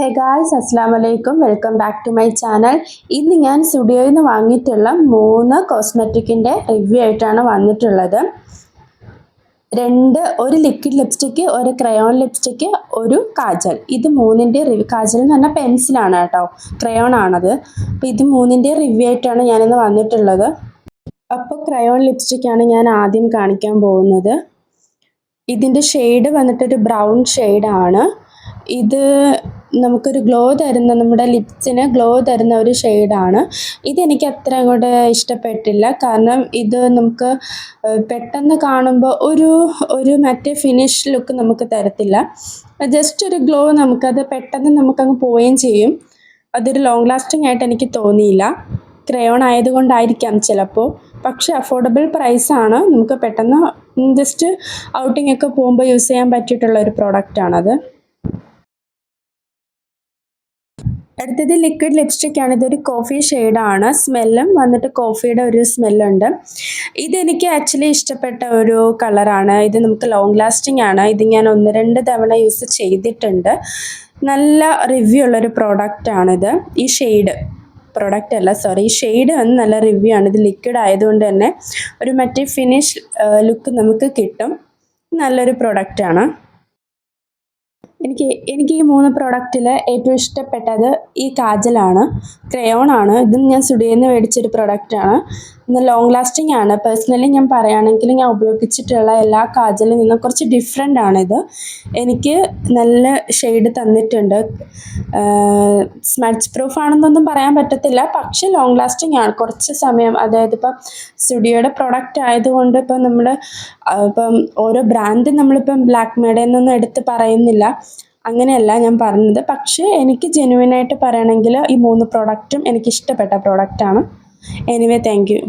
ഹേ guys, അസ്സാം വലൈക്കും. Welcome back to my channel. ഇന്ന് ഞാൻ സ്റ്റുഡിയോയിൽ നിന്ന് വാങ്ങിയിട്ടുള്ള 3 കോസ്മെറ്റിക്കിൻ്റെ റിവ്യൂ ആയിട്ടാണ് വന്നിട്ടുള്ളത്. ഒരു ലിക്വിഡ് ലിപ്സ്റ്റിക്ക്, ഒരു ക്രയോൺ ലിപ്സ്റ്റിക്ക്, ഒരു കാജൽ. ഇത് 3ൻ്റെ റിവ്യൂ. കാജൽ എന്ന് പറഞ്ഞാൽ പെൻസിലാണ് കേട്ടോ, ക്രയോൺ ആണത്. അപ്പോൾ ഇത് 3ൻ്റെ റിവ്യൂ ആയിട്ടാണ് ഞാനിന്ന് വന്നിട്ടുള്ളത്. അപ്പോൾ ക്രയോൺ ലിപ്സ്റ്റിക്കാണ് ഞാൻ ആദ്യം കാണിക്കാൻ പോകുന്നത്. ഇതിൻ്റെ ഷെയ്ഡ് വന്നിട്ടൊരു ബ്രൗൺ ഷെയ്ഡാണ്. ഇത് നമുക്കൊരു ഗ്ലോ തരുന്ന, നമ്മുടെ ലിപ്സിന് ഗ്ലോ തരുന്ന ഒരു ഷെയ്ഡാണ്. ഇതെനിക്ക് അത്ര അങ്ങോട്ട് ഇഷ്ടപ്പെട്ടില്ല. കാരണം ഇത് നമുക്ക് പെട്ടെന്ന് കാണുമ്പോൾ ഒരു മറ്റേ ഫിനിഷ് ലുക്ക് നമുക്ക് തരത്തില്ല. ജസ്റ്റ് ഒരു ഗ്ലോ, നമുക്കത് പെട്ടെന്ന് നമുക്കങ്ങ് പോവുകയും ചെയ്യും. അതൊരു ലോങ് ലാസ്റ്റിംഗ് ആയിട്ട് എനിക്ക് തോന്നിയില്ല. ക്രയോൺ ആയതുകൊണ്ടായിരിക്കാം ചിലപ്പോൾ. പക്ഷേ അഫോർഡബിൾ പ്രൈസാണ്. നമുക്ക് പെട്ടെന്ന് ജസ്റ്റ് ഔട്ടിംഗ് ഒക്കെ പോകുമ്പോൾ യൂസ് ചെയ്യാൻ പറ്റിയിട്ടുള്ള ഒരു പ്രോഡക്റ്റാണത്. അടുത്തത് ലിക്വിഡ് ലിപ്സ്റ്റിക്കാണ്. ഇതൊരു കോഫി ഷെയ്ഡാണ്. സ്മെല്ലും വന്നിട്ട് കോഫിയുടെ ഒരു സ്മെല്ലുണ്ട്. ഇതെനിക്ക് ആക്ച്വലി ഇഷ്ടപ്പെട്ട ഒരു കളറാണ്. ഇത് നമുക്ക് ലോങ് ലാസ്റ്റിംഗ് ആണ്. ഇത് ഞാൻ 1-2 തവണ യൂസ് ചെയ്തിട്ടുണ്ട്. നല്ല റിവ്യൂ ഉള്ളൊരു പ്രോഡക്റ്റാണിത്. ഈ ഷെയ്ഡ് ഈ ഷെയ്ഡ് വന്ന് നല്ല റിവ്യൂ ആണ്. ഇത് ലിക്വിഡ് ആയതുകൊണ്ട് തന്നെ ഒരു മറ്റേ ഫിനിഷ് ലുക്ക് നമുക്ക് കിട്ടും. നല്ലൊരു പ്രോഡക്റ്റാണ്. എനിക്ക് ഈ 3 പ്രോഡക്റ്റിൽ ഏറ്റവും ഇഷ്ടപ്പെട്ടത് ഈ കാജലാണ്. ക്രയോൺ ആണ്. ഇതും ഞാൻ സ്റ്റുഡിയോയിൽ നിന്ന് മേടിച്ചൊരു പ്രോഡക്റ്റാണ്. ഇന്ന് ലോങ് ലാസ്റ്റിംഗ് ആണ്. പേഴ്സണലി ഞാൻ പറയുകയാണെങ്കിൽ ഞാൻ ഉപയോഗിച്ചിട്ടുള്ള എല്ലാ കാജലിൽ നിന്നും കുറച്ച് ഡിഫറെൻ്റ് ആണിത്. എനിക്ക് നല്ല ഷെയ്ഡ് തന്നിട്ടുണ്ട്. സ്മഡ്ജ് പ്രൂഫ് ആണെന്നൊന്നും പറയാൻ പറ്റത്തില്ല, പക്ഷേ ലോങ് ലാസ്റ്റിംഗ് ആണ്. കുറച്ച് സമയം, അതായത് ഇപ്പം സ്റ്റുഡിയോയുടെ പ്രോഡക്റ്റ് ആയതുകൊണ്ട് ഇപ്പം ഓരോ ബ്രാൻഡ് നമ്മളിപ്പം ലാക്മേയുടെ നിന്നൊന്നും എടുത്ത് പറയുന്നില്ല, അങ്ങനെയല്ല ഞാൻ പറഞ്ഞത്. പക്ഷേ എനിക്ക് ജെന്യുവനായിട്ട് പറയുകയാണെങ്കിൽ ഈ 3 പ്രോഡക്റ്റും എനിക്ക് ഇഷ്ടപ്പെട്ട പ്രോഡക്റ്റാണ്. Anyway, thank you.